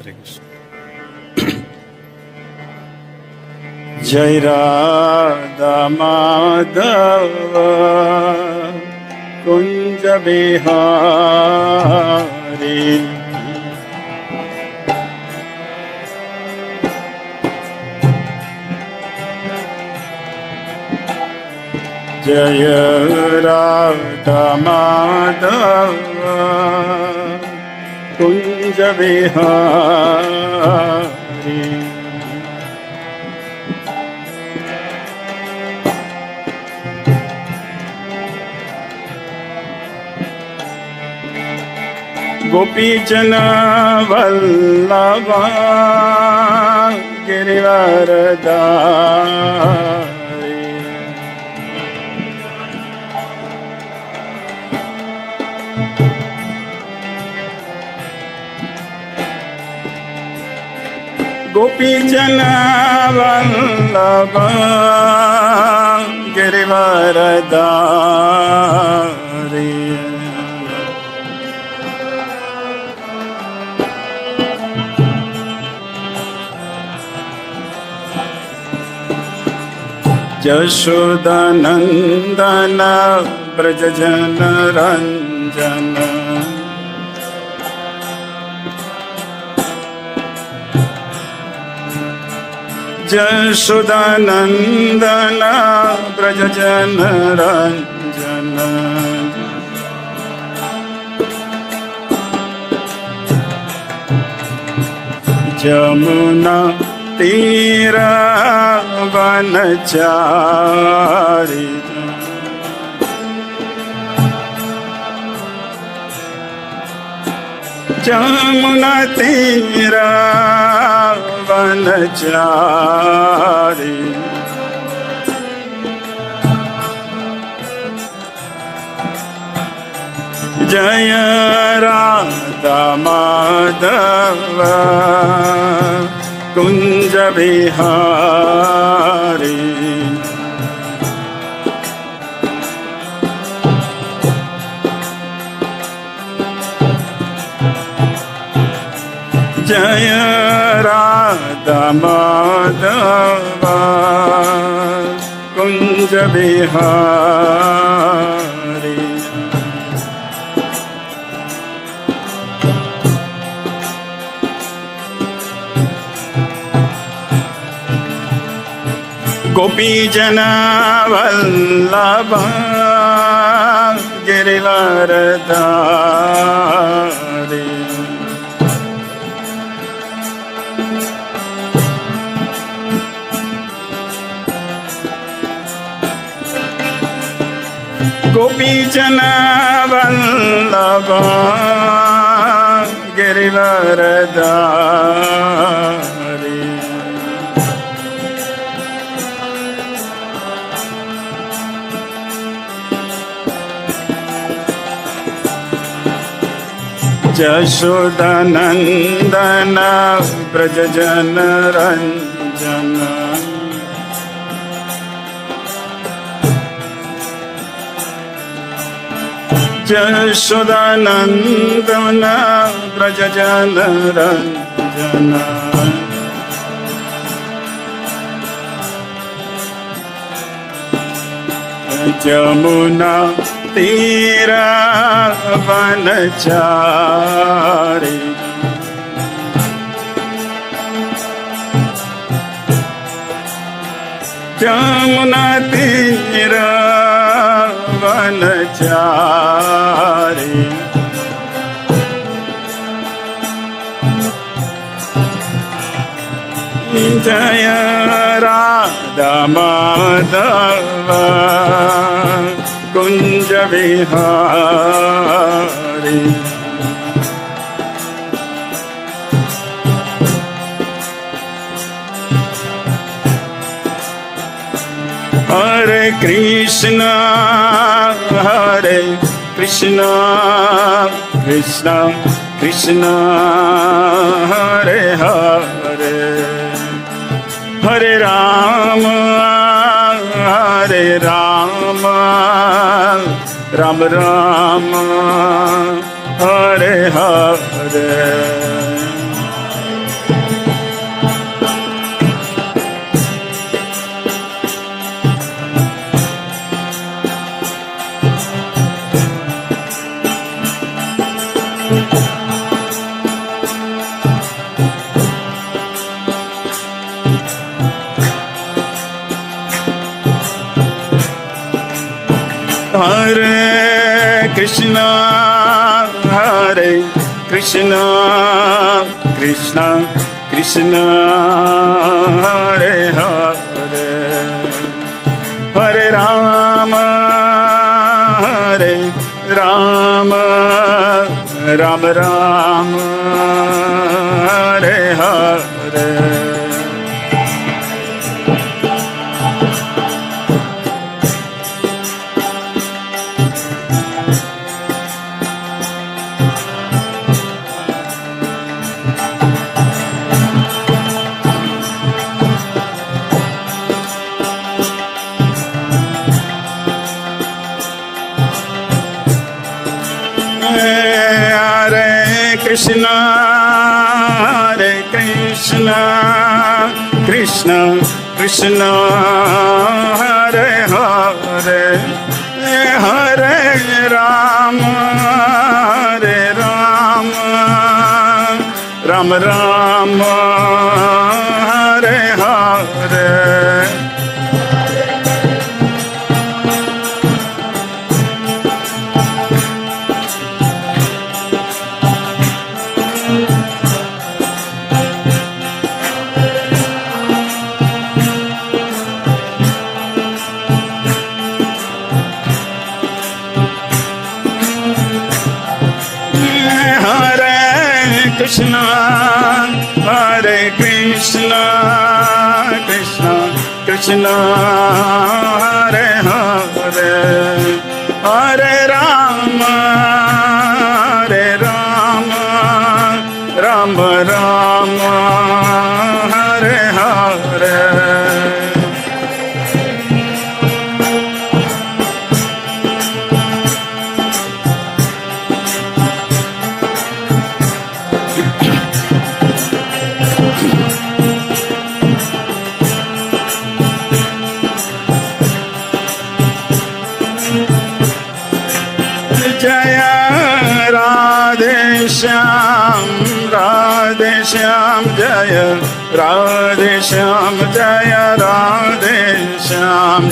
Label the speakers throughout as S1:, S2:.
S1: हरे कृष्ण। जय राधा माधव कुंज बिहारी, जय राधा माधव कुंज बिहारी। गोपी जन वल्लभ गिरिवरधारी, गोपी जन वल्लभ गिरिवरधारी, यशोदानंदन ब्रज जन रंजन, यशोदानंदन ब्रज जन रंजन, जमुना तीरा वनचारी, जमुना तीरा वनचारी, जय राधा माधव कुंज बिहारी, जय राधा माधव कुंज बिहारी। गोपी जन वल्लभ गिरिवरधारी, गोपी जन वल्लभ गिरिवरधारी, यशोदानंदन ब्रज जन रंजन, यशोदानंदन ब्रज जन रंजन, जमुना तीरा वनचारी, जमुना तीरा वनचारी, जय राधा माधव कुंज बिहारी, हरे कृष्ण कृष्ण कृष्ण हरे हरे, हरे Ram Ram Ram Hare Hare, Hare Krishna, Hare Krishna, Krishna Krishna, Hare Hare, Hare Rama, Hare Rama, Rama Rama, Hare Hare. Krishna, Hare Krishna, Krishna Krishna, Hare Hare, Hare Rama, Hare Rama, Rama Rama, Hare Hare. Krishna, Hare Krishna, Krishna Krishna, Hare Hare, Hare Rama, Hare Rama, Rama Rama, Hare Hare. Shyam, Radhe Shyam, Jaya Radhe Shyam, Jaya Radhe Shyam.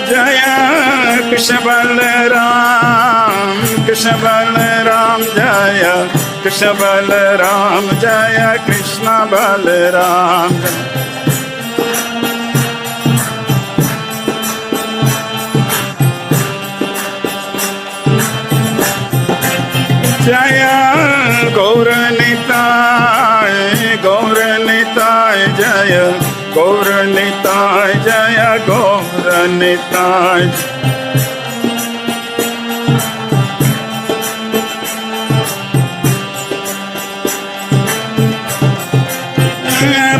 S1: Jaya Krishna Balaram, Krishna Balaram, Jaya Krishna Balaram, Jaya Krishna Balaram. Jaya Gauranitai, Gauranitai, Jaya Gauranitai, Jaya Gauranitai.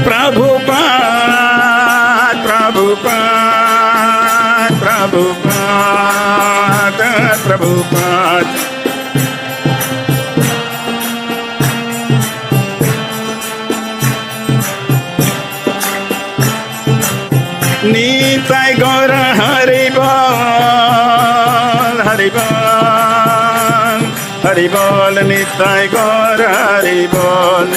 S1: Prabhupada, Prabhupada, Prabhupada, Prabhupada. Nitai Gaura Hari-bol, Hari-bol, Hari-bol, Nitai Gaura Hari-bol.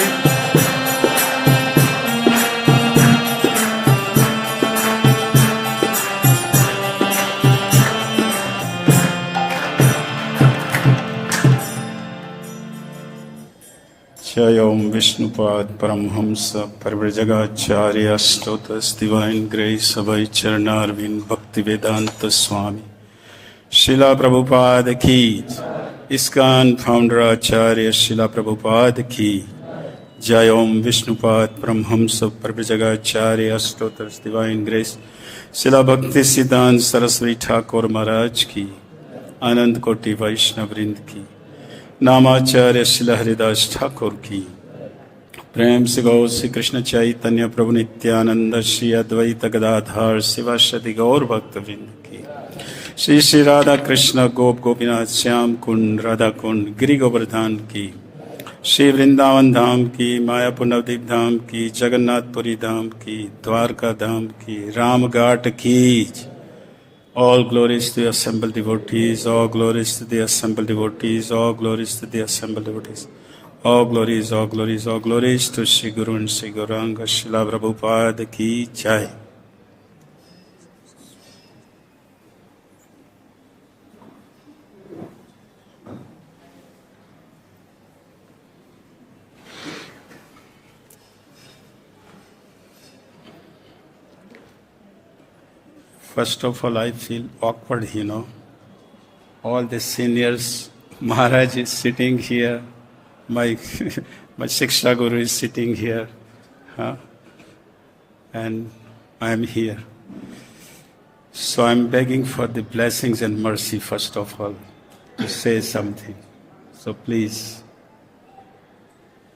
S1: Jayom Vishnupad Paramhamsa Parvrajagacharya Stotas Divine Grace Abhay Charanarvind Bhakti Vedanta Swami Śrīla Prabhupada Ki ISKCON Founder Ācārya Śrīla Prabhupada Ki Jayom Vishnupad Paramhamsa Parvrajagacharya Stotas Divine Grace Śrīla Bhakti Siddhanta Saraswati Thakur Maharaj Ki Anand Koti Vaishnav Vrind Ki नामाचार्य Srila Haridas Thakur की प्रेम से गौ श्री कृष्ण चैतन्य प्रभु नित्यानंद श्री अद्वैत गदाधर शिवासदि गौर भक्त वृंद की श्री श्री राधा कृष्ण गोप गोपीनाथ श्याम कुंड राधा कुंड गिरि गोवर्धन की श्री वृंदावन धाम की मायापुर नवदीप धाम की जगन्नाथपुरी धाम की द्वारका धाम की रामघाट की All glories to the assembled devotees, all glories to the assembled devotees, all glories to the assembled devotees, All glories, all glories, all glories to Shri Guru and Shri Gauranga Śrīla Prabhupada ki jai. First of all, I feel awkward, All the seniors, Maharaj is sitting here, my Shiksha Guru is sitting here, and I am here. So I am begging for the blessings and mercy, first of all, to say something. So please,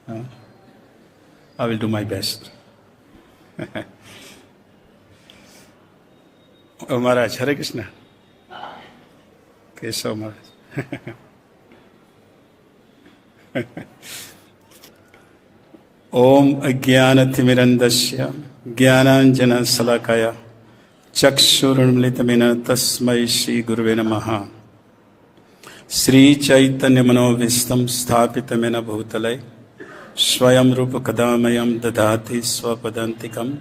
S1: I will do my best. Oh Maharaj, Hare Krishna. Keshav Maharaj. Om Ajnanatirmirandasya Jnananjana Salakaya Chakshurunmilitamena Tasmai Shri Guruve Namaha. Sri Chaitanya Manovistam Sthapitamena Bhutalai Swayam Rupa Kadamayam Dadhati Swapadantikam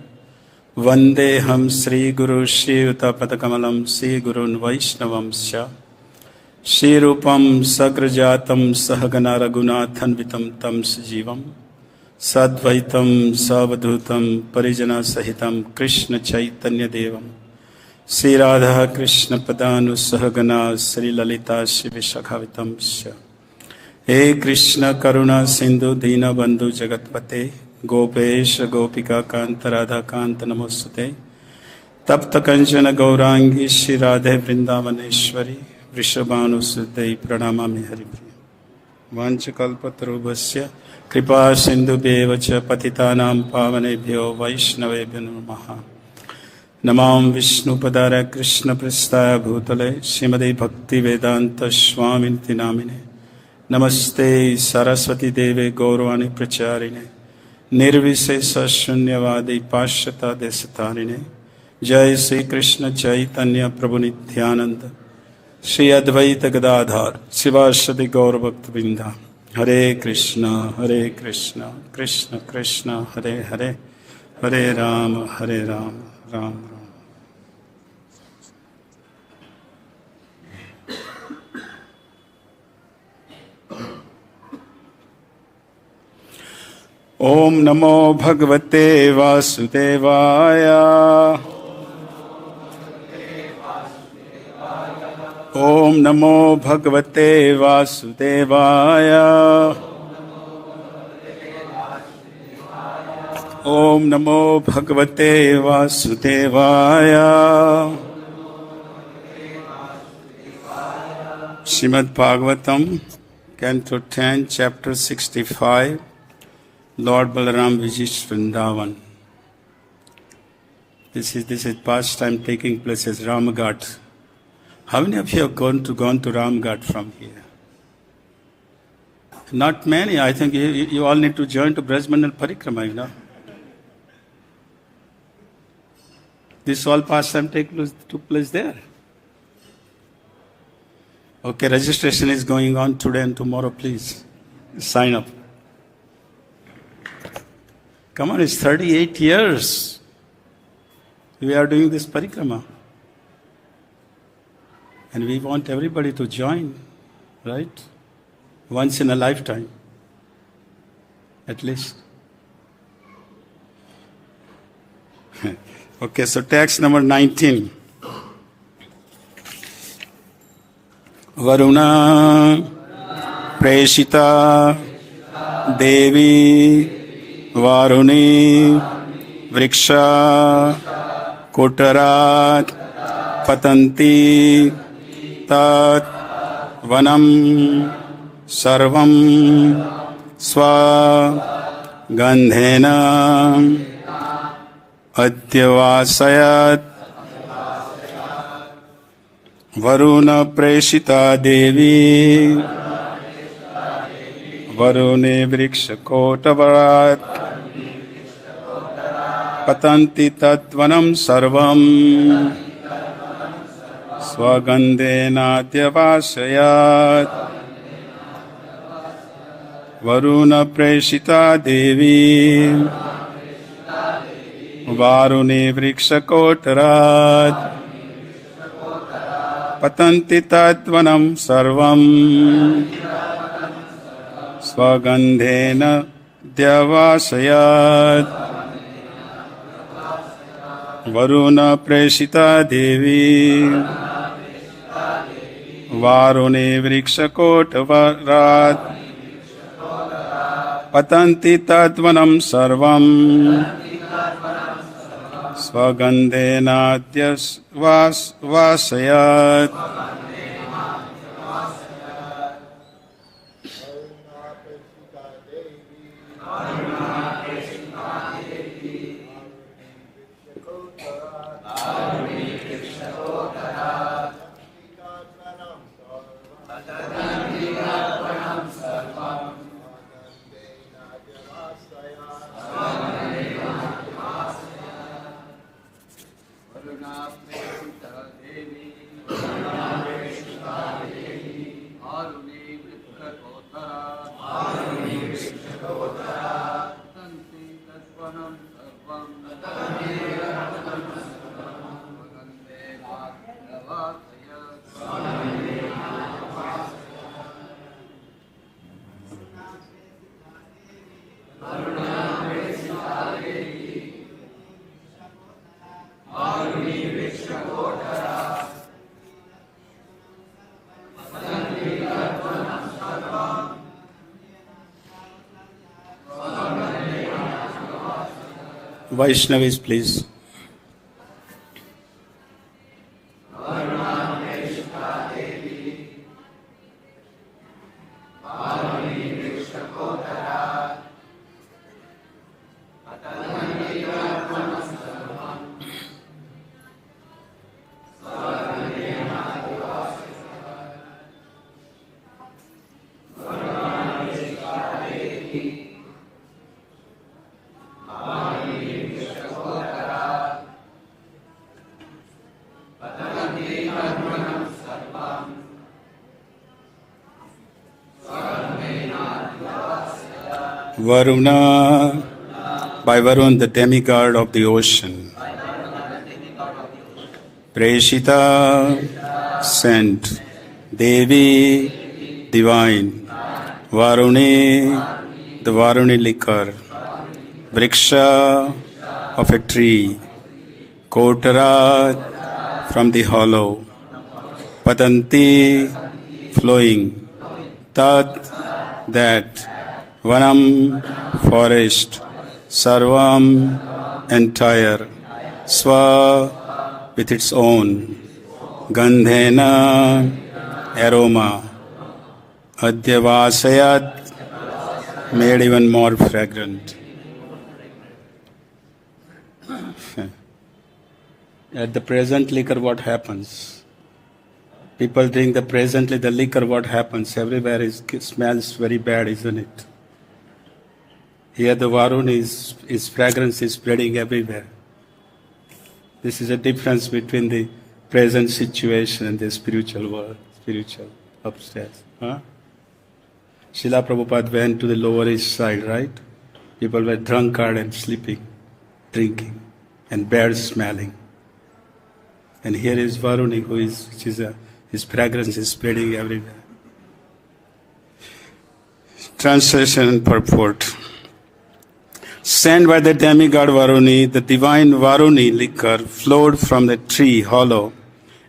S1: Vandeham Sri Guru Shri Utapatakamalam Sri Gurun Vaishnavamsya Shri Rupam Sagrajatam Sahagana Raghunathanvitam Tam Sajivam Sadvaitam Savadhutam Parijana Sahitam Krishna Chaitanya Devam Sri Radha Krishna Padanu Sahagana Sri Lalita Shri Vishakhavitamsya He Krishna Karuna Sindhu Dina Bandhu Jagatpate Gopesha Gopika Kanta Radha Kanta Namostate Tapta Kanchana Gaurangi Shri Radhe Vrindavaneshwari Vrishabhanu Siddhai Pranamami Haripriya Vanchakalpatarubhasya Kripa Sindhu Bevacha Patitanam Pavanebhyo Vaishnavebhyo Namaha Namam Vishnu Padara Krishna Prasthaya Bhutale Srimade Bhakti Vedanta Swāmīti Namine Namaste Saraswati Deve Gauravani Pracharine Nirvisesa Shunyavadi Pashyata Desatarine Jai Sri Krishna Chaitanya Prabhu Nityananda Shri Advaita Gadadhar Sivasadi Gaura Bhakta Vrinda Hare Krishna Krishna Krishna Hare Hare Hare Rama Ram Ram Om Namo Bhagavate Vasudevaya Om Namo Bhagavate Vasudevaya Om Namo Bhagavate Vasudevaya Srimad Bhagavatam, Canto 10, Chapter 65, Lord Balarāma visits Vrindavan. This is pastime taking place as Ramaghat. How many of you have gone to Ramaghat from here? Not many. I think you all need to join to Brajmandal Parikrama, This all pastime took place there. Okay, registration is going on today and tomorrow, please. Sign up. Come on, it's 38 years we are doing this parikrama. And we want everybody to join, right? Once in a lifetime, at least. Okay, so text number 19. Varuṇa-preṣitā devī Vāruṇī vṛkṣa-koṭarāt patantī tat vanam sarvam sva-gandhena adhyavāsayat varuṇa-preṣitā devī varuṇī vṛkṣa-koṭarāt patantī tat vanam sarvam sva-gandhenādhyavāsayat varuṇa-preṣitā devī Vāruṇī vṛkṣa-koṭarāt patantī tad vanaṁ sarvam sva-gandhenādhyavāsayat varuṇa-preṣitā devī Vāruṇī vṛkṣa-koṭarāt patantī tad vanaṁ sarvam sva-gandhenādhyavāsayat. Vaishnavis, please. Varuna, by Varun, the demigod of the ocean. Preṣitā, sent. Devī, divine. Varuṇī, the Vāruṇī liquor. Vṛkṣa, of a tree. Koṭarāt, from the hollow. Patantī, flowing. Tat, that. Vanam, forest. Sarvam, entire. Sva, with its own. Gandhena, aroma. Adhyavāsayat, made even more fragrant. At the present liquor, what happens? People drink presently the liquor, what happens? Everywhere it smells very bad, isn't it? Here the Vāruṇī, its fragrance is spreading everywhere. This is a difference between the present situation and the spiritual world, spiritual upstairs. Śrīla Prabhupada went to the Lower East Side, right? People were drunkard and sleeping, drinking, and bad smelling. And here is Vāruṇī, his fragrance is spreading everywhere. Translation and purport. Sent by the demigod Vāruṇī, the divine Vāruṇī liquor flowed from the tree hollow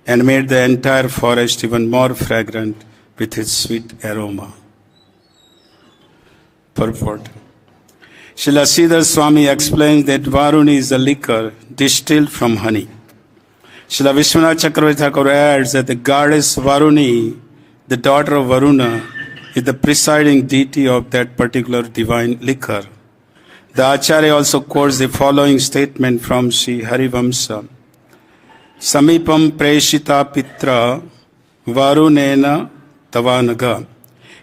S1: and made the entire forest even more fragrant with its sweet aroma. Purport. Śrīla Śrīdhara Svāmī explains that Vāruṇī is a liquor distilled from honey. Śrīla Viśvanātha Cakravartī adds that the goddess Vāruṇī, the daughter of Varuṇa, is the presiding deity of that particular divine liquor. The ācārya also quotes the following statement from Śrī Hari-vaṁśa. Samīpaṁ preṣitā pitrā varuṇena tavānagha.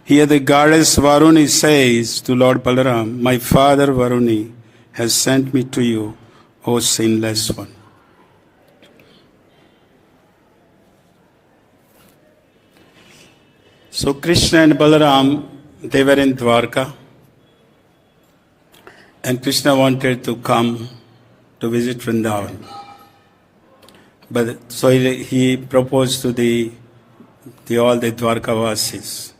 S1: Here the goddess Vāruṇī says to Lord Balarāma, my father Vāruṇī has sent me to you, O sinless one. So Krishna and Balarāma they were in Dwarka, and Krishna wanted to come to visit Vrindavan. But so he proposed to all the Dwarkavasis.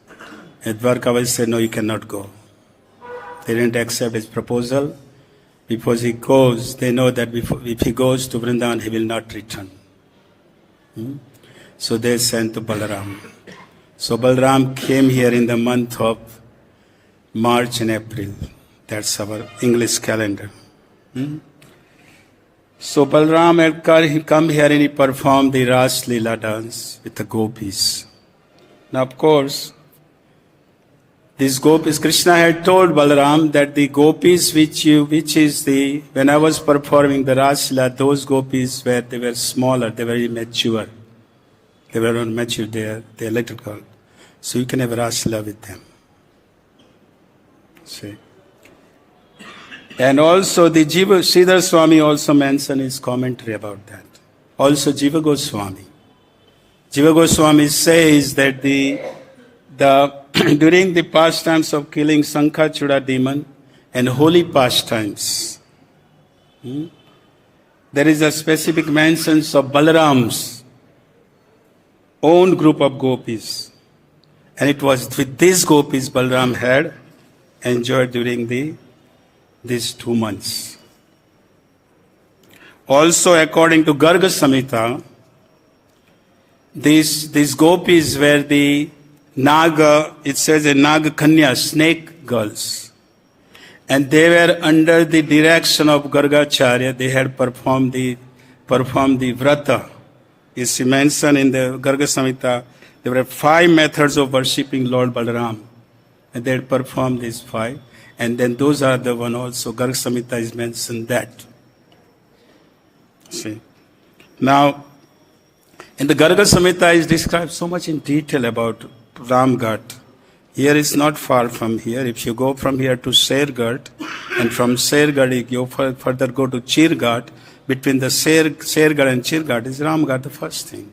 S1: And Dwarkavasis said, no, you cannot go. They didn't accept his proposal because he goes, they know that if he goes to Vrindavan, he will not return. So they sent to Balarāma. So Balarāma came here in the month of March and April. That's our English calendar. So Balarāma had come here and he performed the Ras Leela dance with the gopis. Now of course, these gopis, Krishna had told Balarāma that the gopis when I was performing the Ras Leela, those gopis they were smaller, they were very mature. They were not mature, they are little girl. So you can have Ras Leela with them. See. And also the Śrīla Śrīdhara Svāmī also mentioned his commentary about that. Also Jiva Goswami. Jiva Goswami says that during the pastimes of killing Sankhachuda demon and holy pastimes, there is a specific mentions of Balarāma's own group of gopis. And it was with these gopis Balarāma had enjoyed during these 2 months. Also, according to Garga Samhita, these gopis were the Naga, it says a Naga Kanya, snake girls. And they were under the direction of Garga-ācārya. They had performed the vrata. It's mentioned in the Garga Samhita, there were 5 methods of worshipping Lord Balarāma. And they had performed these 5. And then those are the one also, Garga Samhita is mentioned that. See. Now, in the Garga Samhita is described so much in detail about Ramghat. Here is not far from here. If you go from here to Sherghat, and from Sherghat you further go to Chirghat, between the Sherghat and Chirghat is Ramghat, the first thing.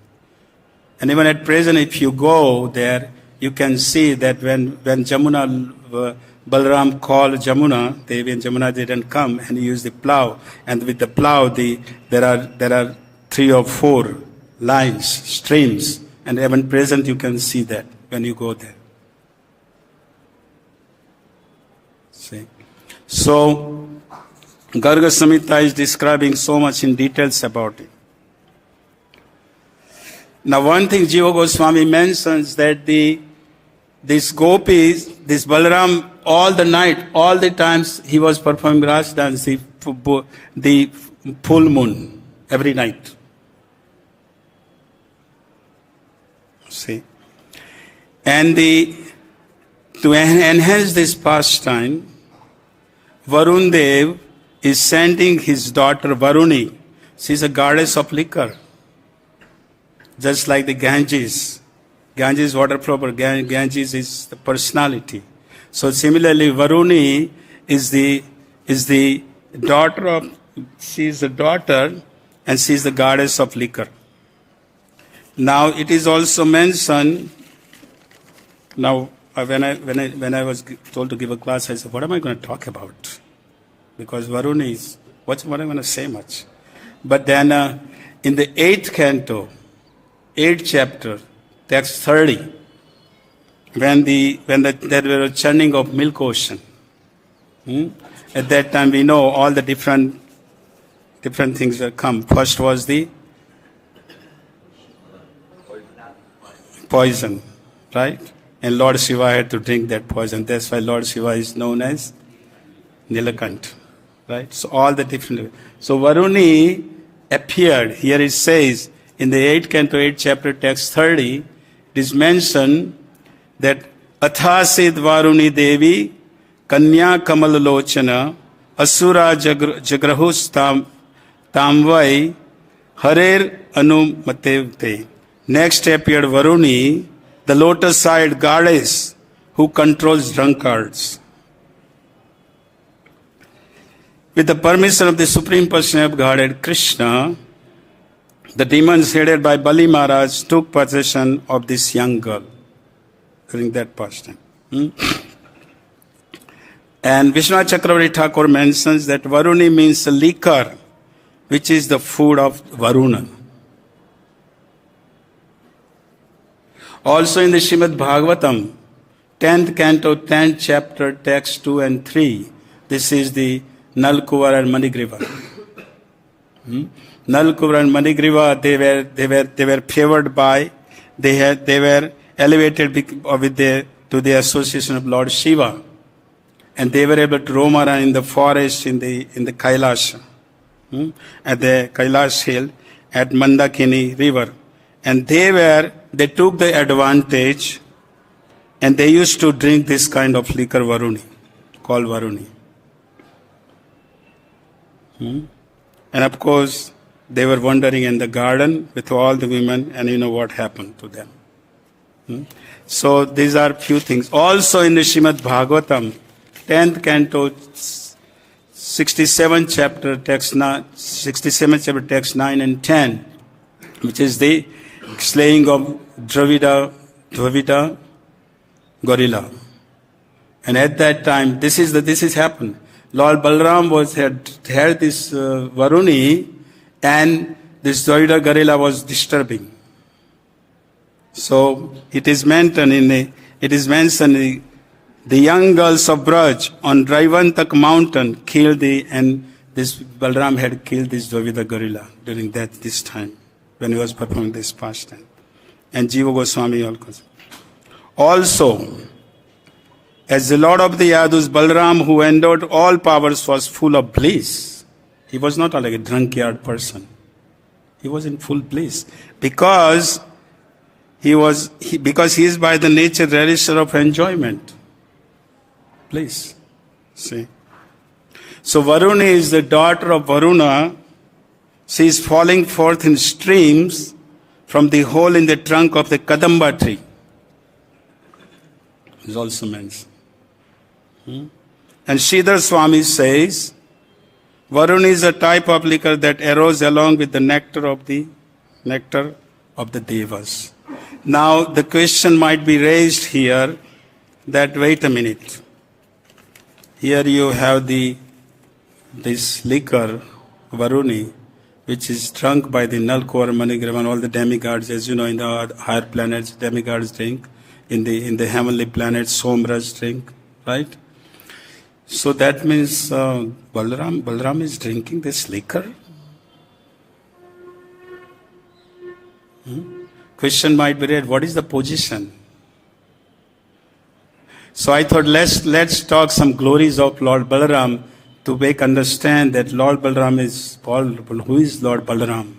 S1: And even at present, if you go there, you can see that when Jamuna, Balarāma called Jamuna, when Jamuna didn't come, and he used the plow, and with the plow, there are 3 or 4 lines, streams, and even present you can see that when you go there. See, so Garga Samhita is describing so much in details about it. Now, one thing Jiva Goswami mentions that these gopis, this Balarāma, all the night, all the times he was performing Ras dance, the full moon, every night. See? And to enhance this pastime, Varun Dev is sending his daughter Varuṇī. She is a goddess of liquor. Just like the Ganges. Ganges water proper. Ganges is the personality. So similarly, Varuṇī is the daughter of, she is the daughter and she is the goddess of liquor. Now it is also mentioned. Now when I was told to give a class, I said, what am I going to talk about? Because Varuṇī is what am I going to say much? But then in the 8th canto, 8th chapter, text 30. When there were a churning of milk ocean. At that time we know all the different things that come. First was the poison, right? And Lord Shiva had to drink that poison. That's why Lord Shiva is known as Nilakanta, right? So all the different. So Varuṇī appeared. Here it says in the 8th canto, 8th chapter, text 30, it is mentioned that Athasid Varuṇī devī Kanya Kamalalochana Asura Jagrahus Tamvai Harer Anumatevte. Next appeared Varuṇī, the lotus-eyed goddess who controls drunkards. With the permission of the Supreme Personality of Godhead, Krishna, the demons headed by Bali Maharaj took possession of this young girl during that pastime. And Viśvanātha Cakravartī Thakur mentions that Vāruṇī means a liquor, which is the food of Varuṇa. Also in the Śrīmad Bhagavatam, 10th canto, 10th chapter, text 2 and 3, this is the Nalkuvar and Manigriva. Nalkuvar and Manigriva, they were favored by, they were elevated to the association of Lord Shiva, and they were able to roam around in the forest in the Kailasha, at the Kailash hill, at Mandakini river, and they took the advantage, and they used to drink this kind of liquor, Vāruṇī, called Vāruṇī. And of course, they were wandering in the garden with all the women, and you know what happened to them. So these are few things. Also in the Śrīmad Bhagavatam, 10th canto, 67th chapter, text 9 and 10, which is the slaying of Dravida gorilla. And at that time, this is happened. Lord Balarāma had this Vāruṇī, and this Dravida gorilla was disturbing. So it is mentioned the young girls of Braj on Raivantak mountain and this Balarāma had killed this Dravida gorilla during this time when he was performing this pastime. And Jiva Goswami also, as the Lord of the Yadus, Balarāma, who endowed all powers, was full of bliss. He was not like a drunkard person. He was in full bliss because he is by the nature relisher of enjoyment. Bliss. See. So Vāruṇī is the daughter of Varuṇa. She is falling forth in streams from the hole in the trunk of the Kadamba tree. Is also mentioned. And Śrīdhara Svāmī says, Vāruṇī is a type of liquor that arose along with the nectar of the devas. Now the question might be raised here that wait a minute. Here you have this liquor, Vāruṇī, which is drunk by the Nalkuvar, Manigriva, and all the demigods. As you know, in the higher planets, demigods drink. In the heavenly planets, Somraj drink, right? So that means Balarāma is drinking this liquor. Question might be raised, what is the position? So I thought let's talk some glories of Lord Balarāma to make understand that Lord Balarāma is who is Lord Balarāma.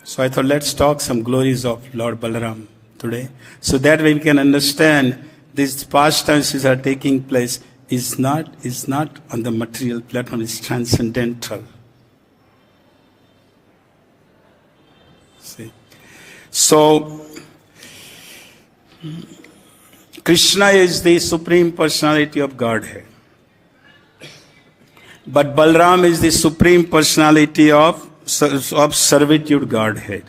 S1: So I thought let's talk some glories of Lord Balarāma today, so that way we can understand these pastimes are taking place is not on the material platform, it's transcendental. See. So Krishna is the Supreme Personality of Godhead. But Balarāma is the Supreme Personality of Servitude Godhead.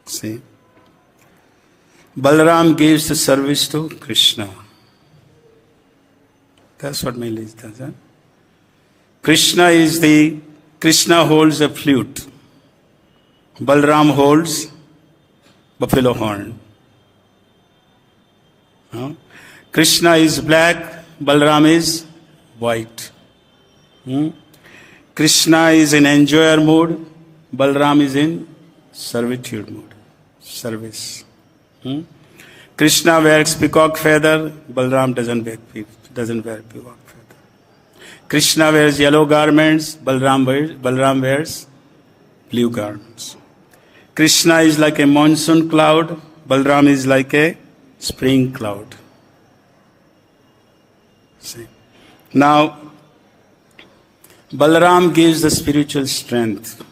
S1: See? Balarāma gives the service to Krishna. That's what mainly it does. Huh? Krishna holds a flute. Balarāma holds buffalo horn. Huh? Krishna is black, Balarāma is white. Krishna is in enjoyer mood, Balarāma is in servitude mood, service. Krishna wears peacock feather, Balarāma doesn't wear peacock feather. Krishna wears yellow garments, Balarāma wears blue garments. Krishna is like a monsoon cloud, Balarāma is like a spring cloud. See. Now, Balarāma gives the spiritual strength.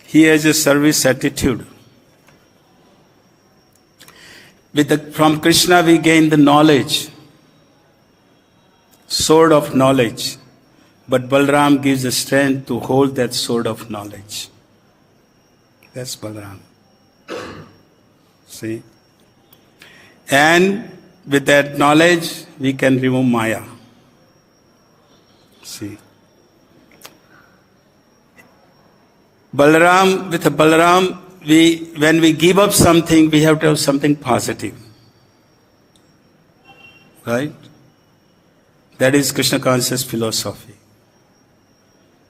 S1: He has a service attitude. From Krishna we gain the knowledge, sword of knowledge. But Balarāma gives the strength to hold that sword of knowledge. That's Balarāma. See? And with that knowledge, we can remove Maya. See? With Balarāma, when we give up something, we have to have something positive. Right? That is Krishna conscious philosophy.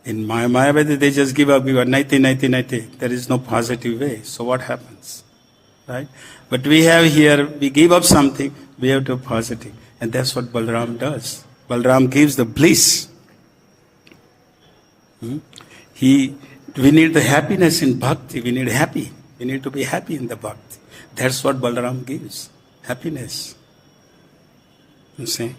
S1: In Mayavada, they just give up, naiti. There is no positive way. So what happens? Right? But we have here, we give up something, we have to have positive. And that's what Balarāma does. Balarāma gives the bliss. We need the happiness in bhakti. We need happy. We need to be happy in the bhakti. That's what Balarāma gives. Happiness. You see?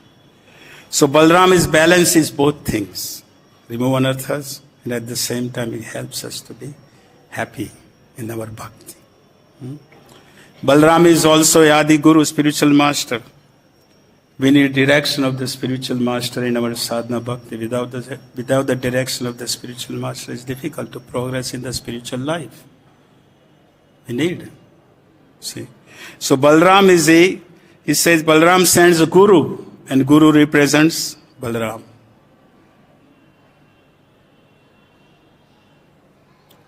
S1: So Balarāma's balance is both things. Remove anarthas, and at the same time it helps us to be happy in our bhakti. Balarāma is also Adi Guru, spiritual master. We need direction of the spiritual master in our sadhana bhakti. Without the direction of the spiritual master, it's difficult to progress in the spiritual life. We need. See. So Balarāma he says Balarāma sends a guru, and guru represents Balarāma.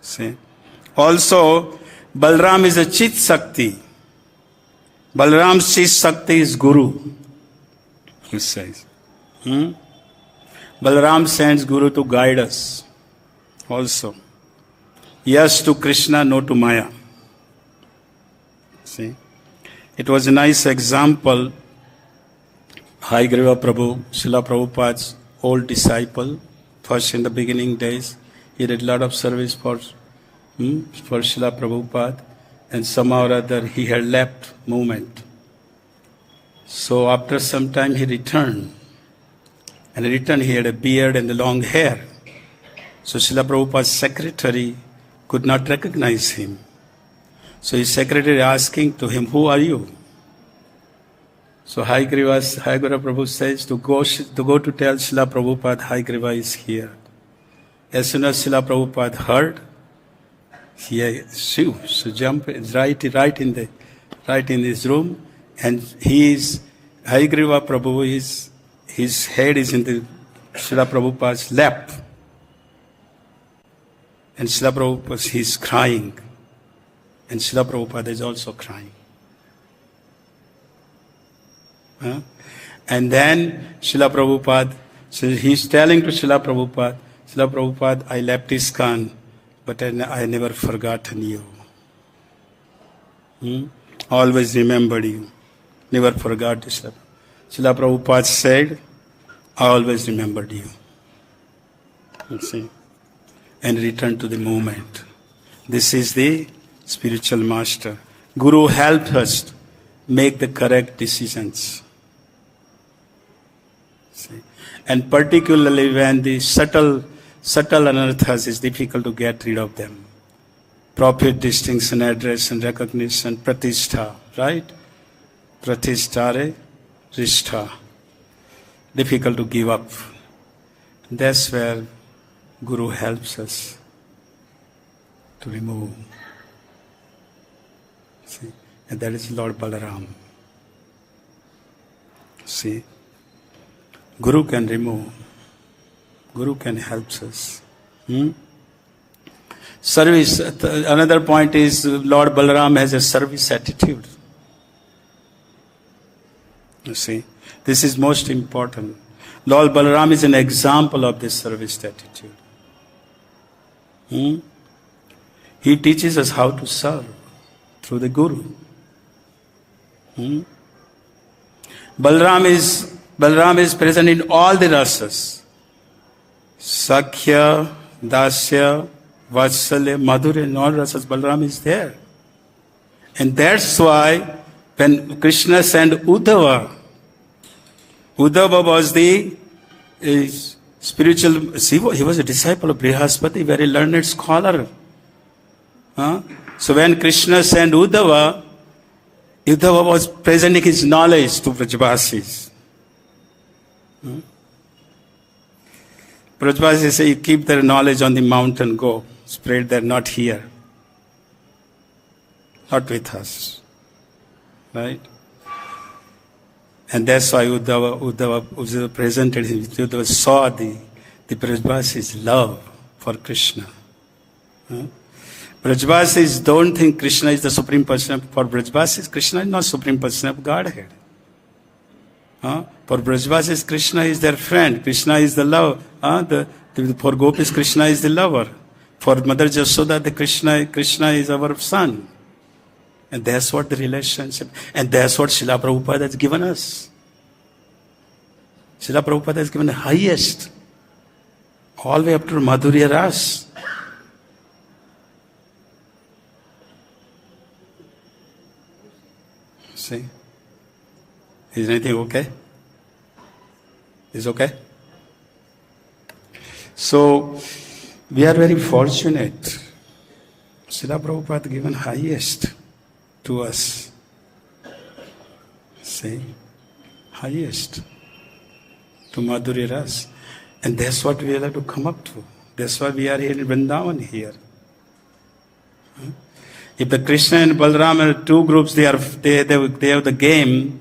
S1: See. Also, Balarāma is a Chit Sakti. Balarāma's Chit Sakti is Guru. He says. Balarāma sends Guru to guide us. Also. Yes to Krishna, no to Maya. See. It was a nice example. Bhadra Prabhu, Śrīla Prabhupada's old disciple, first in the beginning days, he did a lot of service for Śrīla Prabhupada, and somehow or other he had left movement. So after some time he returned. And he returned, he had a beard and the long hair. So Śrīla Prabhupada's secretary could not recognize him. So his secretary asking to him, "Who are you?" So Haigriva Prabhu says to go to tell Śrīla Prabhupada Haigriva is here. As soon as Śrīla Prabhupada heard, he jumped right in his room, and Haigriva Prabhu his head is in the Śrīla Prabhupada's lap, and Śrīla Prabhupada he's crying, and Śrīla Prabhupada is also crying. And then Śrīla Prabhupada, so he's telling to Śrīla Prabhupada, I left ISKCON, but I never forgotten you. Always remembered you. Never forgot Śrīla. Śrīla Prabhupada said, I always remembered you. You see? And returned to the movement. This is the spiritual master. Guru helped us make the correct decisions. See? And particularly when the subtle anarthas is difficult to get rid of them. Profit, distinction, address and recognition, pratishtha, right? Pratishtare, rishtha. Difficult to give up. That's where Guru helps us to remove. See? And that is Lord Balarāma. See? Guru can remove. Guru can help us. Service. Another point is Lord Balarāma has a service attitude. You see, this is most important. Lord Balarāma is an example of this service attitude. He teaches us how to serve through the Guru. Balarāma is present in all the rasas. Sakhya, Dasya, Vatsalya, Madhurya, and all rasas, Balarāma is there. And that's why when Krishna sent Uddhava was the spiritual, he was a disciple of Brihaspati, very learned scholar. So when Krishna sent Uddhava was presenting his knowledge to Vrajavasis. Vrajavasis say, you keep their knowledge on the mountain, go. Spread there, not here. not with us. Right? And that's why Uddhava presented him. Uddhava saw the Brajvasis' love for Krishna. Brajvasis don't think Krishna is the Supreme Person. For Brajvasis, Krishna is not Supreme Person of Godhead. For Brajvasis, Krishna is their friend. Krishna is the love. For Gopis, Krishna is the lover. For Mother Jasoda, the Krishna is our son. And that's what the relationship, and that's what Śrīla Prabhupada has given us. Śrīla Prabhupada has given the highest, all the way up to Madhurya Ras. See? Is anything okay? Is okay? So, we are very fortunate. Śrīla Prabhupada given highest to us. See? Highest. To Madhurya Ras. And that's what we have to come up to. That's why we are here in Vrindavan here. If the Krishna and Balarāma are two groups, they have the game.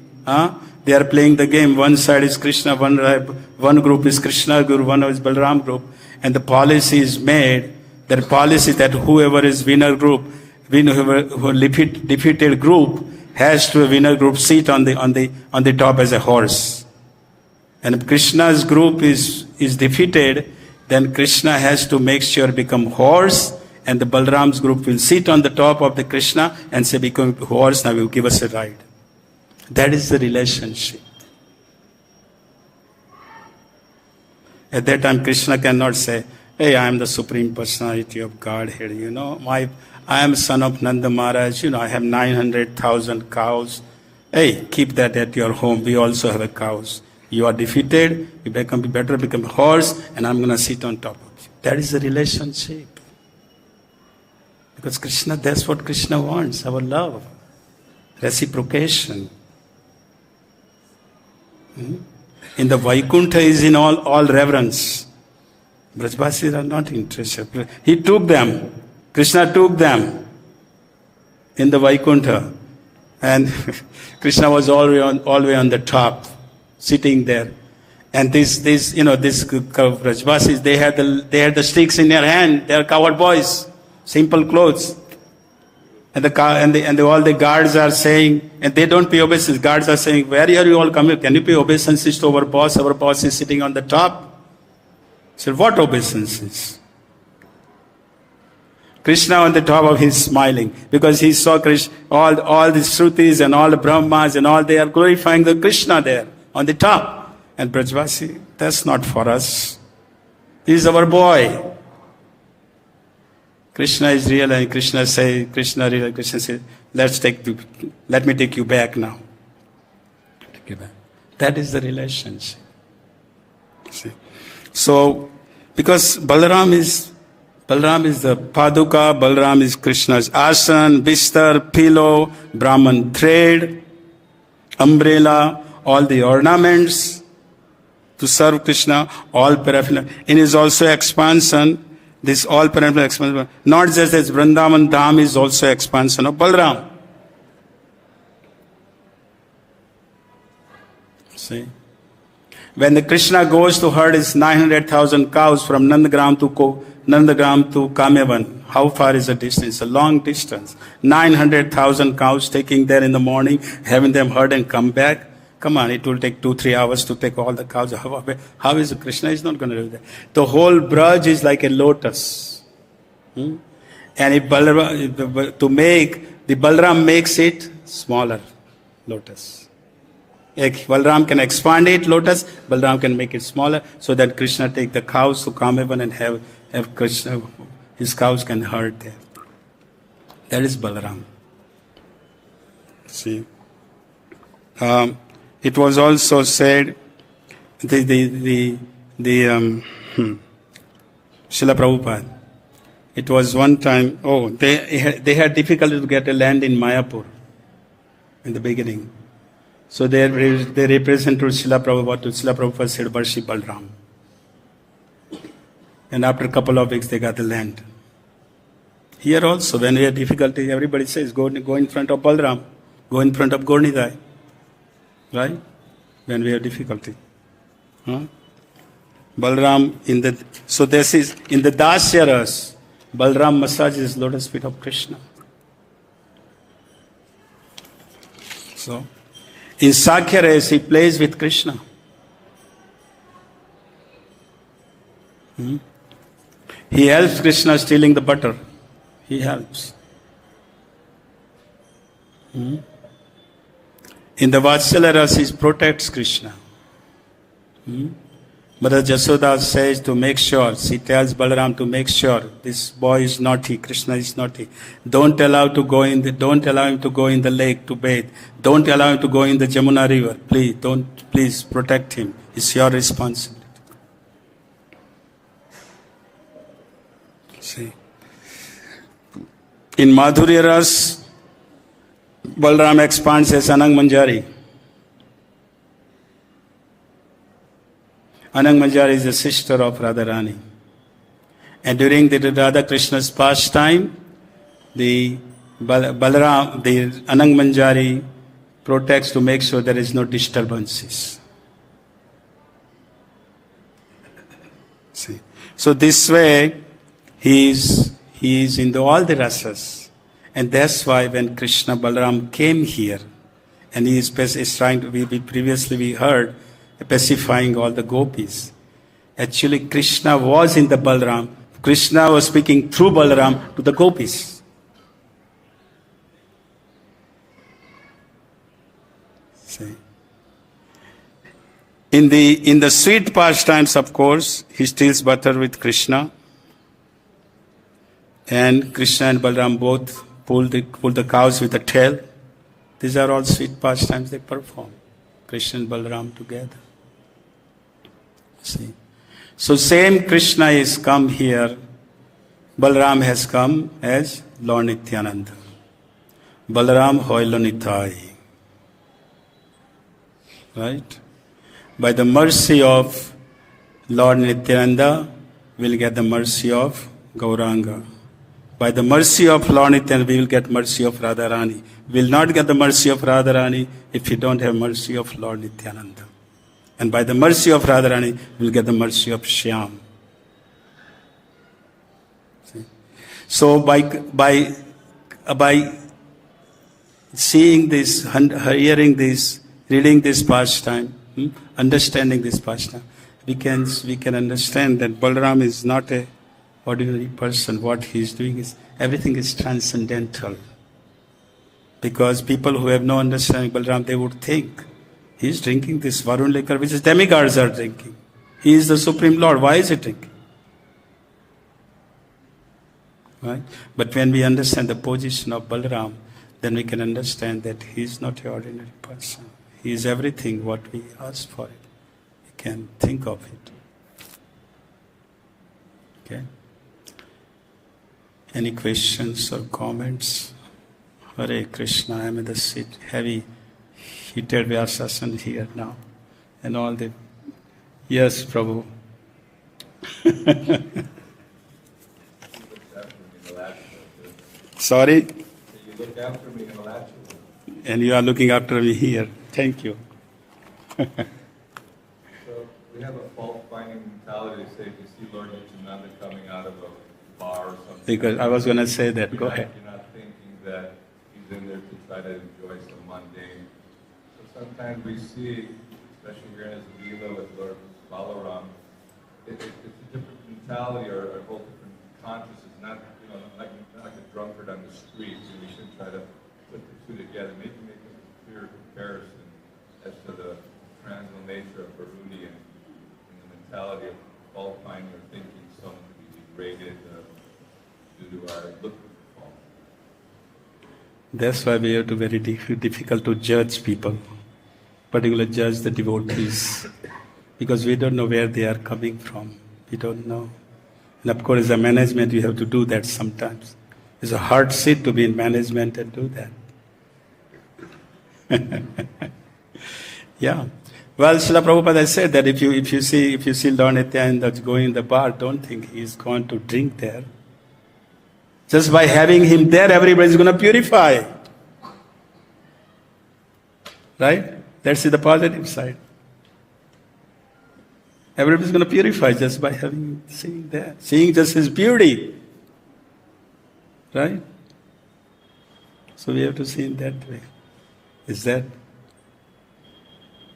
S1: They are playing the game. One side is Krishna, one group is Krishna group, one is Balarāma group. And the policy is made, that policy that whoever is winner group, who defeated group, has to a winner group seat on the top as a horse. And if Krishna's group is defeated, then Krishna has to make sure become horse, and the Balarāma's group will sit on the top of the Krishna and say, become horse, now will give us a ride. That is the relationship. At that time, Krishna cannot say, hey, I am the Supreme Personality of Godhead, I am son of Nanda Maharaj, I have 900,000 cows. Hey, keep that at your home, we also have a cows. You are defeated, you better become a horse, and I'm going to sit on top of you. That is the relationship. Because Krishna, that's what Krishna wants, our love. Reciprocation. In the Vaikuntha is in all reverence. Brajvasis are not interested. He took them. Krishna took them in the Vaikuntha. And Krishna was all the way on the top, sitting there. And these Brajvasis, they had the sticks in their hand. They are coward boys, simple clothes. And all the guards are saying, and they don't pay obeisance. Guards are saying, where are you all coming? Can you pay obeisances to our boss? Our boss is sitting on the top. So what obeisances? Krishna on the top of his smiling, because he saw Krishna, all the Shrutis and all the Brahmas and all, they are glorifying the Krishna there on the top. And Brajvasi, that's not for us. He is our boy. Krishna is real, and Krishna says, let me take you back now. Take you back. That is the relationship. See? So, because Balarāma is the Paduka, Balarāma is Krishna's asan, bistar, pillow, Brahman thread, umbrella, all the ornaments to serve Krishna, all paraphernalia. In his also expansion, this all paraphernalia expansion, not just as Vrindavan Dham is also expansion of Balarāma. See? When the Krishna goes to herd his 900,000 cows from Nandagram to Kamevan, how far is the distance? A long distance. 900,000 cows taking there in the morning, having them herd and come back. Come on, it will take 2-3 hours to take all the cows. How is it? Krishna is not going to do that. The whole Braj is like a lotus. And if Balarāma makes it smaller lotus. Balarāma can expand it, lotus, Balarāma can make it smaller, so that Krishna take the cows to Kamevan and have Krishna, his cows can herd there. That is Balarāma. See? It was also said, Śrīla Prabhupada, it was one time, they had difficulty to get a land in Mayapur in the beginning. So they represented Śrīla Prabhupada. Śrīla Prabhupada said, worship Balarāma. And after a couple of weeks, they got the land. Here also, when we have difficulty, everybody says, go in front of Balaram, go in front of Gaur-Nidai. Right? When we have difficulty. Huh? Balaram so this is, in the Dasya Ras, Balaram massages lotus feet of Krishna. So, in Sakhya Ras, he plays with Krishna. He helps Krishna stealing the butter. He helps. In the Vatsalya Ras, he protects Krishna. Mother Jasoda says to make sure, she tells Balaram to make sure this boy is naughty, Krishna is naughty. Don't allow him to go in the lake to bathe. Don't allow him to go in the Jamuna river. Please protect him. It's your responsibility. See. In Madhurya Ras, Balaram expands as Anang Manjari. Anang Manjari is the sister of Radharani. And during the Radha Krishna's pastime, the Anang Manjari protects to make sure there is no disturbances. See. So this way, he is in all the rasas. And that's why when Krishna Balaram came here, and he is trying to, previously we heard, pacifying all the gopis. Actually, Krishna was in the Balaram. Krishna was speaking through Balaram to the gopis. See. In the sweet pastimes, of course, he steals butter with Krishna. And Krishna and Balaram both pull the cows with the tail. These are all sweet pastimes they perform. Krishna and Balaram together. See. So same Krishna is come here. Balaram has come as Lord Nityananda. Balaram hoilo nitai. Right? By the mercy of Lord Nityananda, we'll get the mercy of Gauranga. By the mercy of Lord Nityananda, we will get mercy of Radharani. We will not get the mercy of Radharani if we don't have mercy of Lord Nityananda. And by the mercy of Radharani, we will get the mercy of Shyam. See? So by seeing this, hearing this, reading this pastime, understanding this pastime, we can understand that Balaram is not a ordinary person. What he is doing is, everything is transcendental. Because people who have no understanding of Balaram, they would think, he is drinking this Varun liquor, which is demigods are drinking. He is the Supreme Lord. Why is he drinking? Right? But when we understand the position of Balaram, then we can understand that he is not an ordinary person. He is everything what we ask for it. We can think of it. Okay? Any questions or comments? Hare Krishna, I am in the seat, heavy heated Vyasasana here now. And all the... Yes, Prabhu. Sorry? You look after me in Alacha. And you are looking after me here. Thank you.
S2: So we have a fault-finding mentality to say if you see Lord Nityananda coming out of a bar or something.
S1: Because I was going to say that. Go ahead.
S2: You're not thinking that he's in there to try to enjoy some mundane. So sometimes we see, especially here in his Lila with Lord Balarāma, it's a different mentality or a whole different consciousness. Not like a drunkard on the streets. And we should try to put the two together. Maybe make a clear comparison as to the transcendental nature of Vāruṇī and the mentality of fault-finding or thinking someone to be degraded due to our look at the fault.
S1: That's why we have to very difficult to judge people, particularly judge the devotees, because we don't know where they are coming from. We don't know. And of course, as a management, you have to do that sometimes. It's a hard seat to be in management and do that. Yeah. Well, Srila Prabhupada said that if you see Lord Nityananda going in the bar, don't think he is going to drink there. Just by having him there, everybody is going to purify. Right? Let's see the positive side. Everybody is going to purify just by having him seeing there, seeing just his beauty. Right? So we have to see in that way. Is that?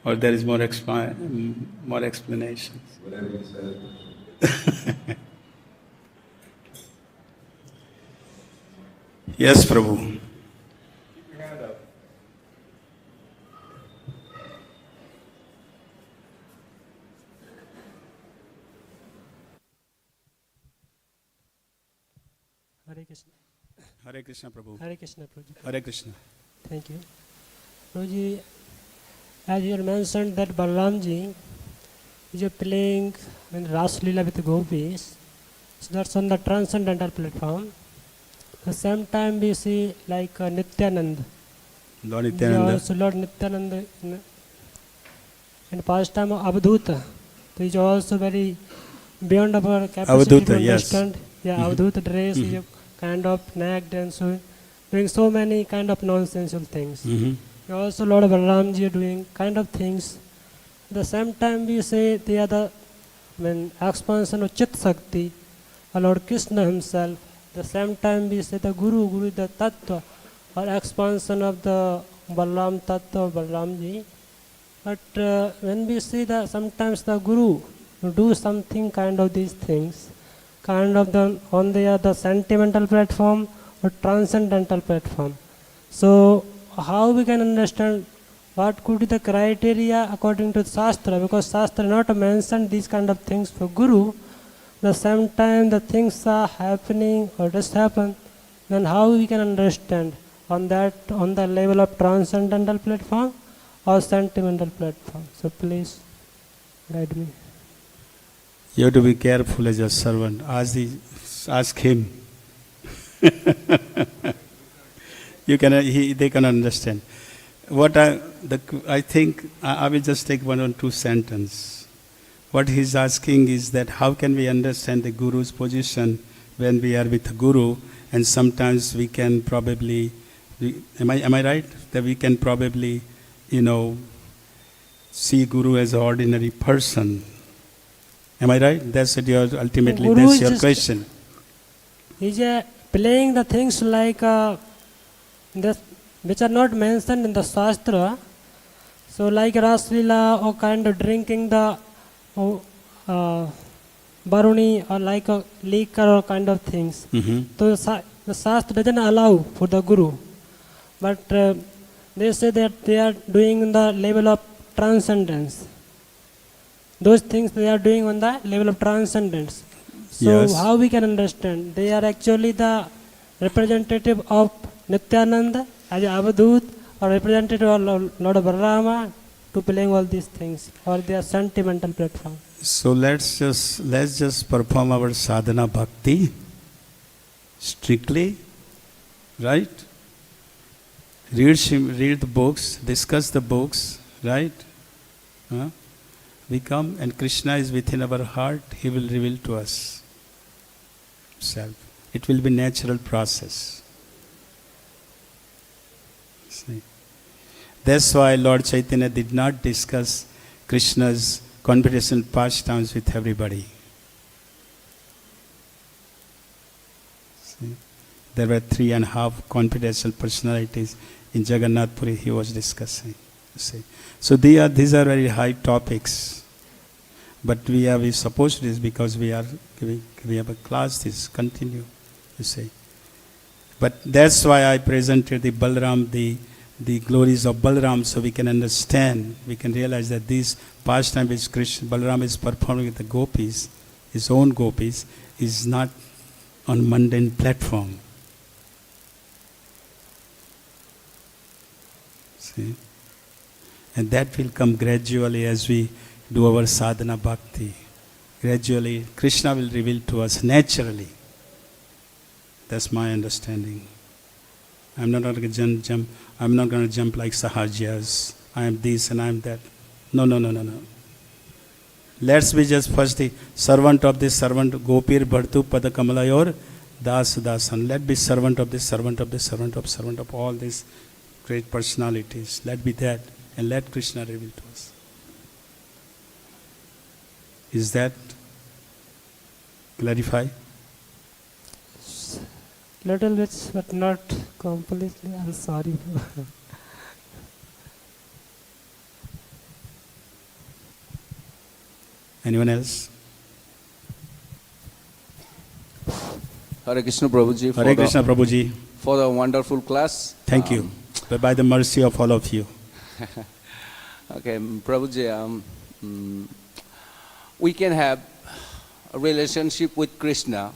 S1: Or there is more explanations?
S2: Whatever you said.
S1: Yes, Prabhu.
S2: Keep your hand up.
S3: Hare Krishna.
S1: Hare Krishna, Prabhu.
S3: Hare Krishna, Prabhuji.
S1: Hare Krishna.
S3: Thank you. Prabhuji, as you mentioned that Balaramji is playing in Ras Leela with gopis, so that's on the transcendental platform. At the same time we see like Nityananda.
S1: Lord
S3: He also Lord Nityananda in past time Avadhuta. So he's also very beyond our capacity
S1: Avadhuta,
S3: to
S1: yes.
S3: understand. Yeah, Avadhuta dress is kind of nagged and so doing so many kind of nonsensical things. Also Lord Balarāma doing kind of things. At the same time we say they are the expansion of Chit Sakti, Lord Krishna himself. At the same time we say the Guru is the Tattva or expansion of the Balaram Tattva of Balaramji. But when we see that sometimes the Guru do something kind of these things, kind of on the sentimental platform or transcendental platform. So how we can understand what could be the criteria according to the Shastra, because Shastra not mentioned these kind of things for Guru. At the same time the things are happening or just happen, then how we can understand on the level of transcendental platform or sentimental platform. So please guide me.
S1: You have to be careful as a servant. Ask him. They can understand. I think I will just take one or two sentences. What he's asking is that how can we understand the Guru's position when we are with the Guru, and sometimes we can probably, am I right? That we can probably, see Guru as an ordinary person. Am I right? That's what ultimately,
S3: Guru
S1: that's your question.
S3: He's playing the things like which are not mentioned in the Shastra. So like Ras Leela or kind of drinking the Vāruṇī or like a liquor or kind of things. So the Shastra doesn't allow for the Guru. But they say that they are doing the level of transcendence. Those things they are doing on the level of transcendence. So
S1: Yes.
S3: how we can understand? They are actually the representative of Nityananda as a Avadhut or representative of Lord Balarāma to playing all these things, or their sentimental platform.
S1: So let's just perform our sadhana bhakti strictly, right? Read the books, discuss the books, right? We come and Krishna is within our heart. He will reveal to us himself. It will be natural process. See? That's why Lord Chaitanya did not discuss Krishna's conversation pastimes with everybody. See? There were 3.5 confidential personalities in Jagannath Puri he was discussing. See? So these are very high topics. But we supposed this because we have a class, this continue, you see. But that's why I presented the Balaram, the glories of Balaram, so we can understand, we can realize that this pastime which Balaram is performing with the gopis, his own gopis, is not on mundane platform. See? And that will come gradually as we do our sadhana bhakti. Gradually, Krishna will reveal to us naturally. That's my understanding. I'm not going to jump. I'm not going to jump like Sahajas. I am this and I am that. No. Let's be just first the servant of this servant, Gopir Bhartu Pada Kamalayor Das, dasan. Let be servant of this, servant of this, servant of all these great personalities. Let be that, and let Krishna reveal to us. Is that clarify?
S3: Little bit, but not completely. I'm sorry.
S1: Anyone else?
S4: Hare Krishna Prabhuji.
S1: Hare Krishna Prabhuji.
S4: For the wonderful class.
S1: Thank you. By the mercy of all of you.
S4: Okay, Prabhuji, we can have a relationship with Krishna.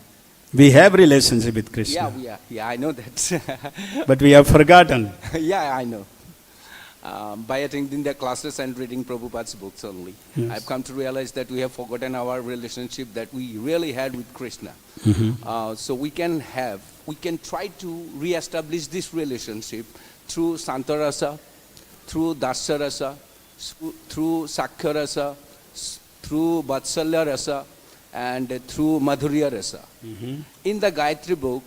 S1: We have relationship with Krishna.
S4: Yeah, I know that.
S1: But we have forgotten.
S4: Yeah, I know. By attending the classes and reading Prabhupada's books only,
S1: Yes.
S4: I've come to realize that we have forgotten our relationship that we really had with Krishna. So we can try to re-establish this relationship through Santarasa, through Dasarasa, through Sakhyarasa, through Vatsalya Rasa, and through Madhurya Rasa. In the Gayatri book,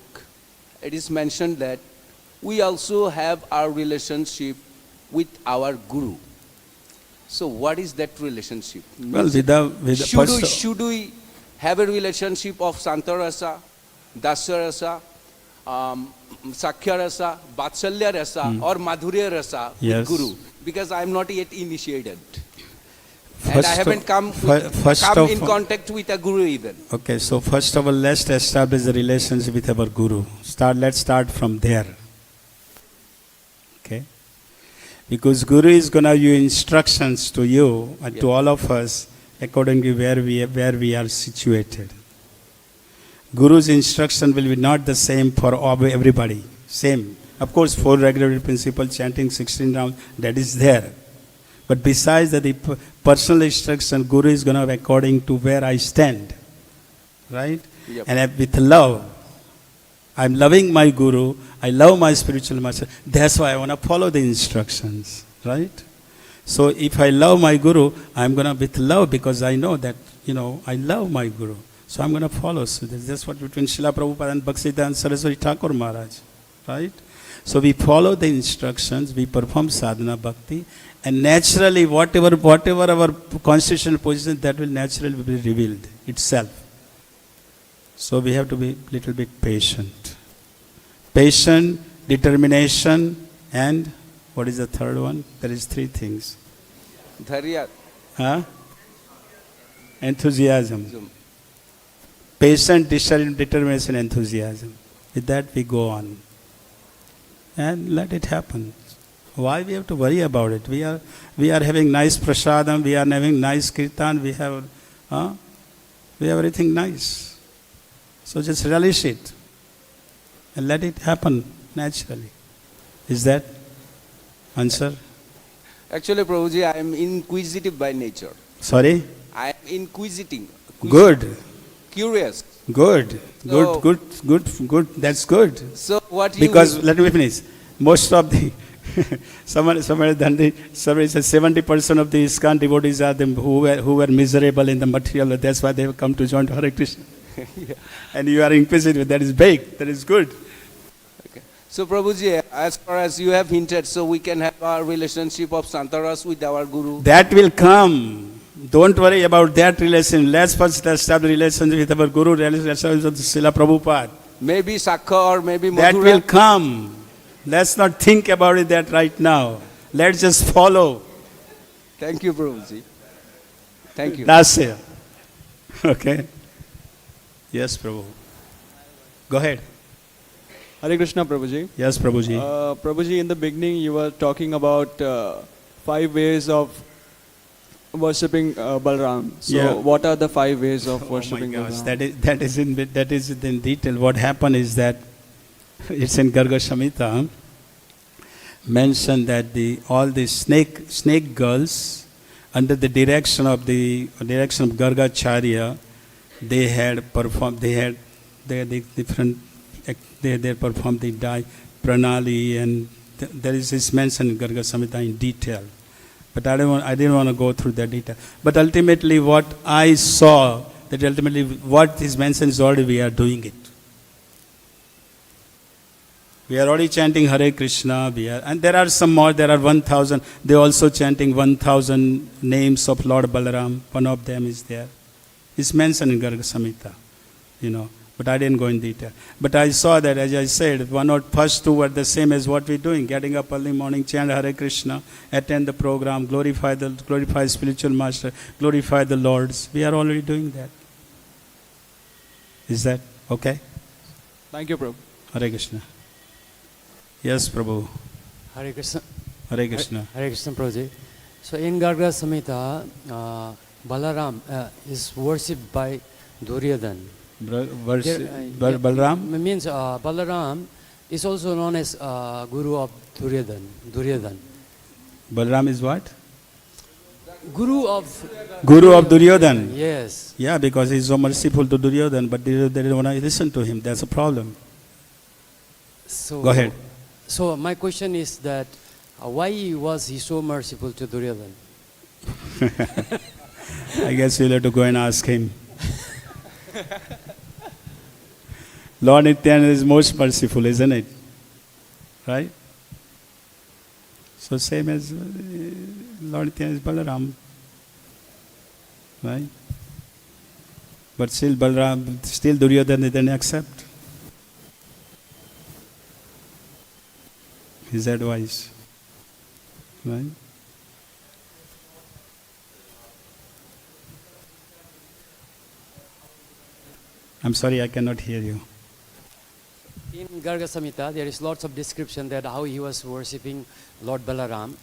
S4: it is mentioned that we also have our relationship with our Guru. So what is that relationship?
S1: Well,
S4: Should we have a relationship of Santarasa, Dasarasa, Sakhyarasa, Vatsalya Rasa, or Madhurya Rasa
S1: Yes.
S4: with Guru? Because I am not yet initiated. And
S1: First
S4: I haven't come in contact with a Guru even.
S1: Okay, so first of all, let's establish the relationship with our Guru. Let's start from there. Okay? Because Guru is going to give instructions to you and to all of us according to where we are situated. Guru's instruction will be not the same for everybody. Same. Of course, 4 regulatory principles, chanting 16 rounds, that is there. But besides that, the personal instruction, Guru is going to have according to where I stand. Right?
S4: Yep.
S1: And with love. I'm loving my Guru. I love my spiritual master. That's why I want to follow the instructions. Right? So if I love my Guru, I'm going to with love because I know that, I love my Guru. So I'm going to follow. So that's what between Śrīla Prabhupada and Bhakti and Saraswati Thakur Maharaj. Right? So we follow the instructions, we perform sadhana bhakti, and naturally whatever our constitutional position, that will naturally be revealed itself. So we have to be a little bit patient. Patient, determination, and what is the third one? There is 3 things.
S4: Dharya.
S1: Enthusiasm. Patient, determination, enthusiasm. With that we go on. And let it happen. Why we have to worry about it? We are having nice prasadam, we are having nice kirtan, we have everything nice. So just relish it and let it happen naturally. Is that answer?
S4: Actually, Prabhuji, I am inquisitive by nature.
S1: Sorry?
S4: I am inquisitive.
S1: Good.
S4: Curious.
S1: Good.
S4: So-
S1: Good. That's good.
S4: So what
S1: Because let me finish. Most of the somebody said 70% of the ISKCON devotees are them who were miserable in the material. That's why they have come to join Hare Krishna.
S4: Yeah.
S1: And you are inquisitive. That is big. That is good.
S4: Okay. So Prabhuji, as far as you have hinted, so we can have our relationship of Santaras with our Guru.
S1: That will come. Don't worry about that relation. Let's first establish relationship with our Guru, relationship with Śrīla Prabhupada.
S4: Maybe Sakha or maybe
S1: That
S4: Madhura.
S1: will come. Let's not think about it that right now. Let's just follow.
S4: Thank you, Prabhuji. Thank you.
S1: That's it. Okay. Yes, Prabhu. Go ahead.
S5: Hare Krishna, Prabhuji.
S1: Yes, Prabhuji.
S5: Prabhuji, in the beginning you were talking about 5 ways of worshipping Balarāma. So
S1: Yeah.
S5: what are the 5 ways of
S1: Oh my
S5: worshipping
S1: gosh,
S5: Balarāma?
S1: that is in detail. What happened is that it's in Garga Samhita mentioned that all the snake girls under the direction of Garga ācārya, they had performed they performed the pranali, and there is this mention in Garga Samhita in detail. But I didn't want to go through that detail. But ultimately what I saw, that ultimately what is mentioned is already we are doing it. We are already chanting Hare Krishna. And there are some more. There are 1,000. They are also chanting 1,000 names of Lord Balarāma. One of them is there. It's mentioned in Garga Samhita, But I didn't go in detail. But I saw that, as I said, first two were the same as what we're doing. Getting up early morning, chant Hare Krishna, attend the program, glorify spiritual master, glorify the Lords. We are already doing that. Is that okay?
S5: Thank you, Prabhu.
S1: Hare Krishna. Yes, Prabhu.
S6: Hare Krishna.
S1: Hare Krishna.
S6: Hare Krishna, Prabhuji. So in Garga Samhita, Balaram is worshipped by Duryodhan.
S1: Balaram?
S6: Means Balaram is also known as Guru of Duryodhan.
S1: Balaram is what?
S6: Guru of
S1: Duryodhan.
S6: Yes.
S1: Yeah, because he's so merciful to Duryodhan, but they didn't want to listen to him. That's a problem.
S6: So,
S1: go ahead.
S6: So my question is that why was he so merciful to Duryodhan?
S1: I guess you'll have to go and ask him. Lord Nityananda is most merciful, isn't it? Right? So same as Lord Nityananda is Balaram. Right? But still Duryodhana didn't accept his advice. Right? I'm sorry, I cannot hear you.
S6: In Garga Samhita, there is lots of description that how he was worshipping Lord Balarāma.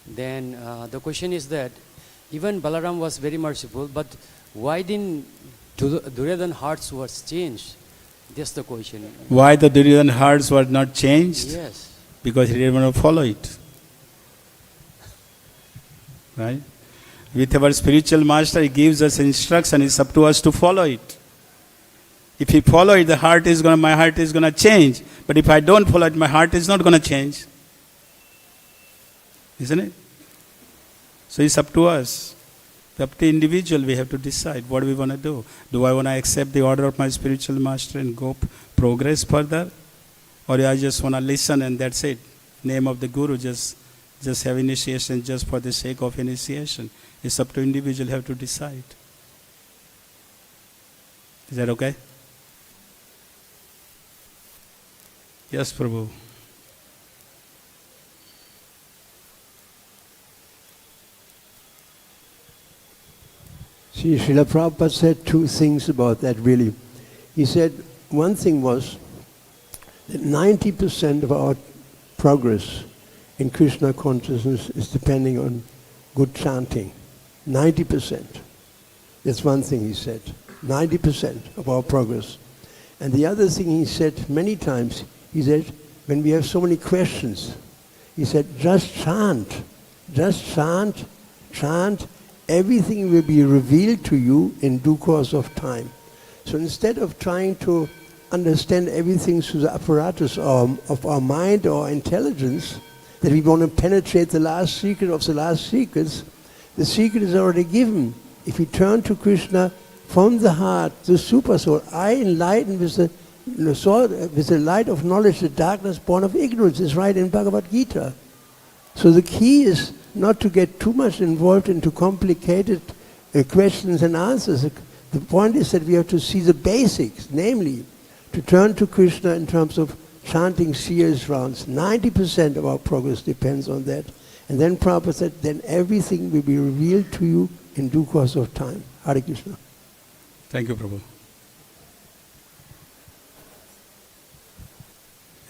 S6: Then the question is that even Balarāma was very merciful, but why didn't Duryodhana's hearts was changed? That's the question.
S1: Why the Duryodhana hearts were not changed?
S6: Yes.
S1: Because he didn't want to follow it. Right? With our spiritual master, he gives us instruction. It's up to us to follow it. If we follow it, my heart is going to change. But if I don't follow it, my heart is not going to change. Isn't it? So it's up to us. Up to the individual, we have to decide what we want to do. Do I want to accept the order of my spiritual master and go progress further? Or I just want to listen and that's it. Name of the Guru, just have initiation just for the sake of initiation. It's up to individual, have to decide. Is that okay? Yes, Prabhu.
S7: See, Srila Prabhupada said two things about that really. He said one thing was that 90% of our progress in Krishna consciousness is depending on good chanting. 90%. That's one thing he said. 90% of our progress. And the other thing he said many times, he said, when we have so many questions, he said, just chant, everything will be revealed to you in due course of time. So instead of trying to understand everything through the apparatus of our mind or intelligence, that we want to penetrate the last secret of the last secrets, the secret is already given. If we turn to Krishna from the heart, the super soul, I enlighten with the light of knowledge, the darkness born of ignorance, is right in Bhagavad Gita. So the key is not to get too much involved into complicated questions and answers. The point is that we have to see the basics, namely, to turn to Krishna in terms of chanting serious rounds. 90% of our progress depends on that. And then Prabhupada said, then everything will be revealed to you in due course of time. Hare Krishna.
S1: Thank you, Prabhu.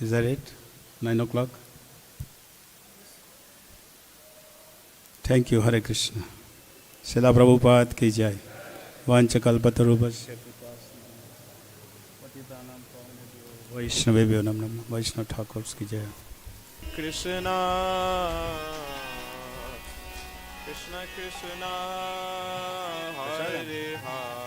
S1: Is that it? 9 o'clock? Thank you, Hare Krishna. Śrīla Prabhupada ki jai. Vanchakalpatarubhasya Vaishnavebhyo Namah. Vaishnava Thakurs ki jai.
S8: Krishna, Krishna Krishna, Hare Hare.